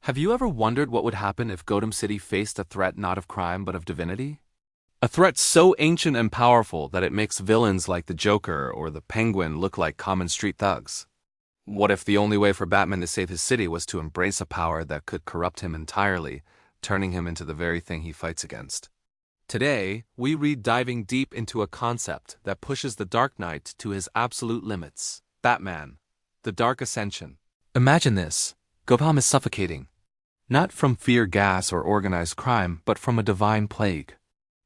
Have you ever wondered what would happen if Gotham City faced a threat not of crime but of divinity? A threat so ancient and powerful that it makes villains like the Joker or the Penguin look like common street thugs. What if the only way for Batman to save his city was to embrace a power that could corrupt him entirely, turning him into the very thing he fights against? Today, we read diving deep into a concept that pushes the Dark Knight to his absolute limits. Batman, the Dark Ascension. Imagine this. Gotham is suffocating. Not from fear gas or organized crime, but from a divine plague.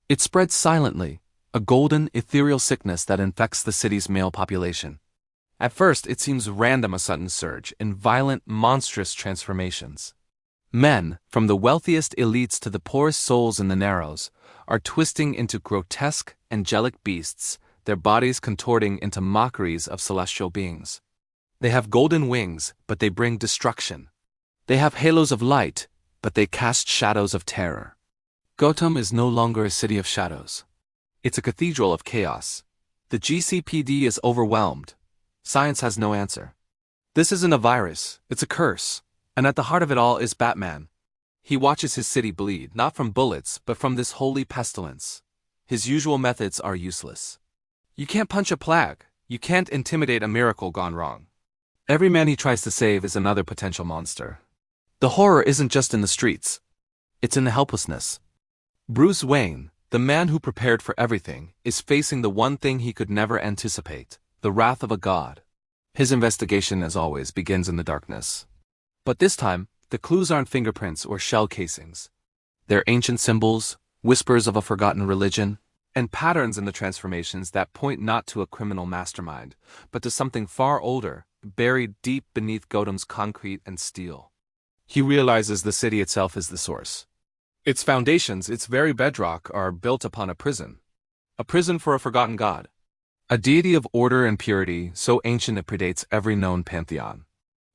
It spreads silently, a golden, ethereal sickness that infects the city's male population. At first, it seems random, a sudden surge in violent, monstrous transformations. Men, from the wealthiest elites to the poorest souls in the Narrows, are twisting into grotesque, angelic beasts, their bodies contorting into mockeries of celestial beings. They have golden wings, but they bring destruction. They have halos of light, but they cast shadows of terror. Gotham is no longer a city of shadows. It's a cathedral of chaos. The GCPD is overwhelmed. Science has no answer. This isn't a virus, it's a curse. And at the heart of it all is Batman. He watches his city bleed, not from bullets, but from this holy pestilence. His usual methods are useless. You can't punch a plague. You can't intimidate a miracle gone wrong. Every man he tries to save is another potential monster. The horror isn't just in the streets. It's in the helplessness. Bruce Wayne, the man who prepared for everything, is facing the one thing he could never anticipate, the wrath of a god. His investigation, as always, begins in the darkness. But this time, the clues aren't fingerprints or shell casings. They're ancient symbols, whispers of a forgotten religion, and patterns in the transformations that point not to a criminal mastermind, but to something far older, buried deep beneath Gotham's concrete and steel. He realizes the city itself is the source. Its foundations, its very bedrock, are built upon a prison for a forgotten god. A deity of order and purity, so ancient it predates every known pantheon.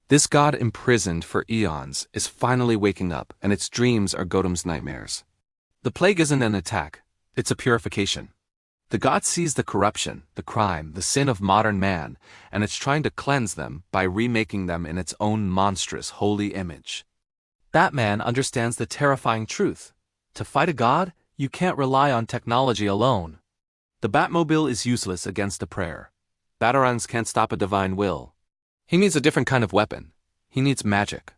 This god, imprisoned for eons, is finally waking up, and its dreams are Gotham's nightmares. The plague isn't an attack, it's a purification. The god sees the corruption, the crime, the sin of modern man, and it's trying to cleanse them by remaking them in its own monstrous, holy image. Batman understands the terrifying truth. To fight a god, you can't rely on technology alone. The Batmobile is useless against a prayer. Batarangs can't stop a divine will. He needs a different kind of weapon. He needs magic.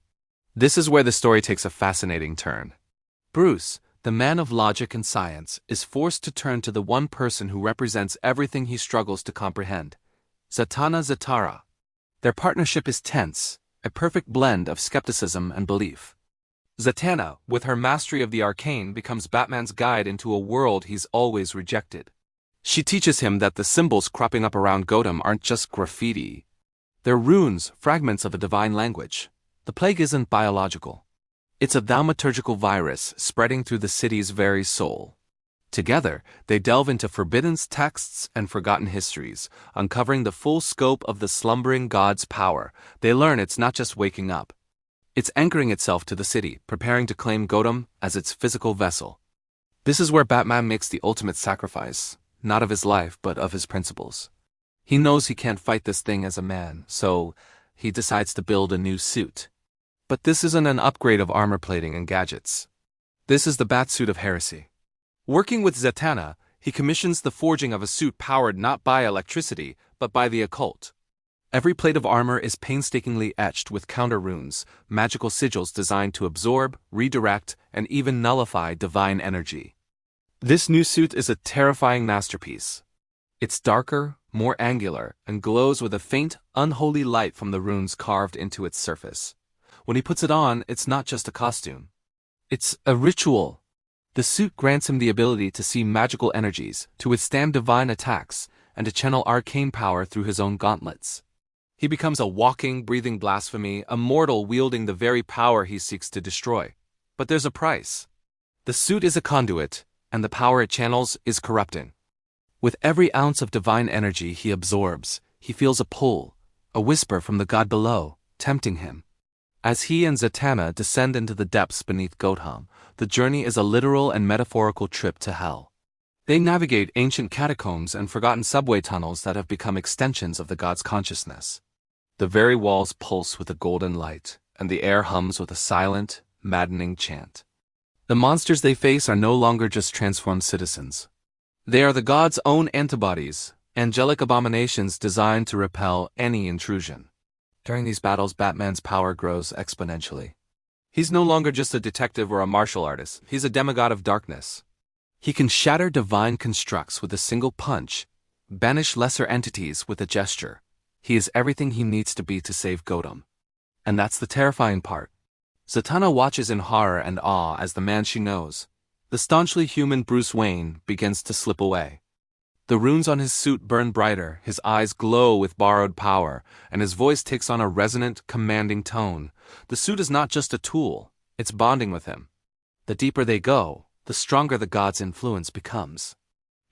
This is where the story takes a fascinating turn. Bruce, the man of logic and science, is forced to turn to the one person who represents everything he struggles to comprehend, Zatanna. Their partnership is tense, a perfect blend of skepticism and belief. Zatanna, with her mastery of the arcane, becomes Batman's guide into a world he's always rejected. She teaches him that the symbols cropping up around Gotham aren't just graffiti. They're runes, fragments of a divine language. The plague isn't biological. It's a thaumaturgical virus spreading through the city's very soul. Together, they delve into forbidden texts and forgotten histories, uncovering the full scope of the slumbering god's power. They learn it's not just waking up. It's anchoring itself to the city, preparing to claim Gotham as its physical vessel. This is where Batman makes the ultimate sacrifice, not of his life but of his principles. He knows he can't fight this thing as a man, so he decides to build a new suit. But this isn't an upgrade of armor plating and gadgets. This is the batsuit of heresy. Working with Zatanna, he commissions the forging of a suit powered not by electricity, but by the occult. Every plate of armor is painstakingly etched with counter runes, magical sigils designed to absorb, redirect, and even nullify divine energy. This new suit is a terrifying masterpiece. It's darker, more angular, and glows with a faint, unholy light from the runes carved into its surface. When he puts it on, it's not just a costume. It's a ritual. The suit grants him the ability to see magical energies, to withstand divine attacks, and to channel arcane power through his own gauntlets. He becomes a walking, breathing blasphemy, a mortal wielding the very power he seeks to destroy. But there's a price. The suit is a conduit, and the power it channels is corrupting. With every ounce of divine energy he absorbs, he feels a pull, a whisper from the god below, tempting him. As he and Zatanna descend into the depths beneath Gotham, the journey is a literal and metaphorical trip to hell. They navigate ancient catacombs and forgotten subway tunnels that have become extensions of the god's consciousness. The very walls pulse with a golden light, and the air hums with a silent, maddening chant. The monsters they face are no longer just transformed citizens. They are the gods' own antibodies, angelic abominations designed to repel any intrusion. During these battles, Batman's power grows exponentially. He's no longer just a detective or a martial artist, he's a demigod of darkness. He can shatter divine constructs with a single punch, banish lesser entities with a gesture. He is everything he needs to be to save Gotham. And that's the terrifying part. Zatanna watches in horror and awe as the man she knows, the staunchly human Bruce Wayne, begins to slip away. The runes on his suit burn brighter, his eyes glow with borrowed power, and his voice takes on a resonant, commanding tone. The suit is not just a tool, it's bonding with him. The deeper they go, the stronger the god's influence becomes.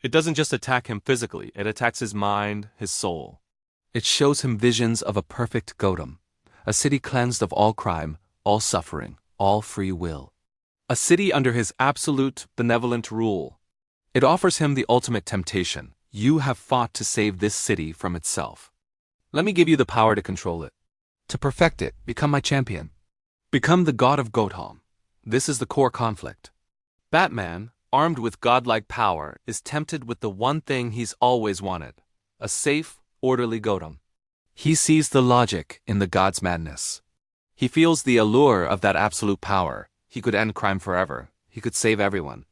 It doesn't just attack him physically, it attacks his mind, his soul. It shows him visions of a perfect Gotham, a city cleansed of all crime, all suffering, all free will. A city under his absolute, benevolent rule. It offers him the ultimate temptation. You have fought to save this city from itself. Let me give you the power to control it. To perfect it, become my champion. Become the god of Gotham. This is the core conflict. Batman, armed with godlike power, is tempted with the one thing he's always wanted: a safe, orderly Gotham. He sees the logic in the god's madness. He feels the allure of that absolute power. He could end crime forever. He could save everyone.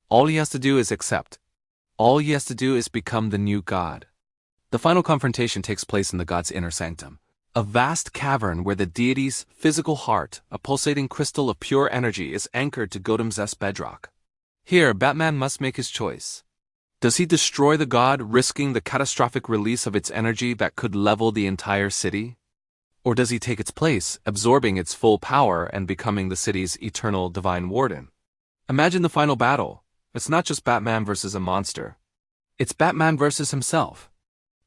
All he has to do is accept. All he has to do is become the new god. The final confrontation takes place in the god's inner sanctum, a vast cavern where the deity's physical heart, a pulsating crystal of pure energy, is anchored to Gotham's bedrock. Here, Batman must make his choice. Does he destroy the god, risking the catastrophic release of its energy that could level the entire city? Or does he take its place, absorbing its full power and becoming the city's eternal divine warden? Imagine the final battle. It's not just Batman versus a monster. It's Batman versus himself.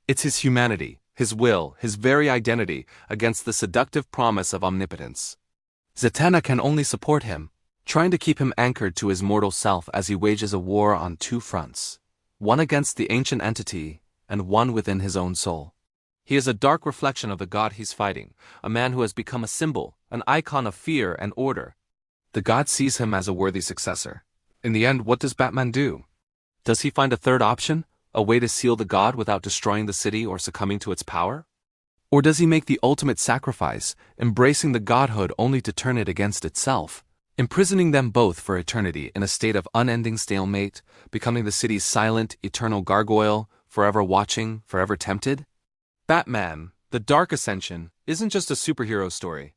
It's his humanity, his will, his very identity against the seductive promise of omnipotence. Zatanna can only support him, trying to keep him anchored to his mortal self as he wages a war on two fronts, one against the ancient entity and one within his own soul. He is a dark reflection of the god he's fighting, a man who has become a symbol, an icon of fear and order. The god sees him as a worthy successor. In the end, what does Batman do? Does he find a third option, a way to seal the god without destroying the city or succumbing to its power? Or does he make the ultimate sacrifice, embracing the godhood only to turn it against itself, imprisoning them both for eternity in a state of unending stalemate, becoming the city's silent, eternal gargoyle, forever watching, forever tempted? Batman, the Dark Ascension, isn't just a superhero story.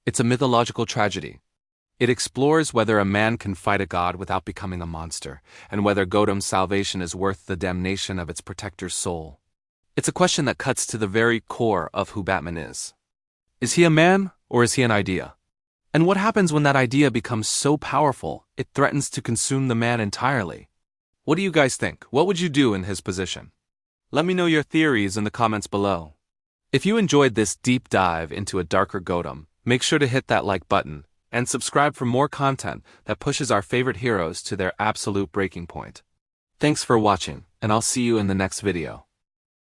It's a mythological tragedy. It explores whether a man can fight a god without becoming a monster, and whether Gotham's salvation is worth the damnation of its protector's soul. It's a question that cuts to the very core of who Batman is. Is he a man, or is he an idea? And what happens when that idea becomes so powerful, it threatens to consume the man entirely? What do you guys think? What would you do in his position? Let me know your theories in the comments below. If you enjoyed this deep dive into a darker Gotham, make sure to hit that like button, and subscribe for more content that pushes our favorite heroes to their absolute breaking point. Thanks for watching, and I'll see you in the next video.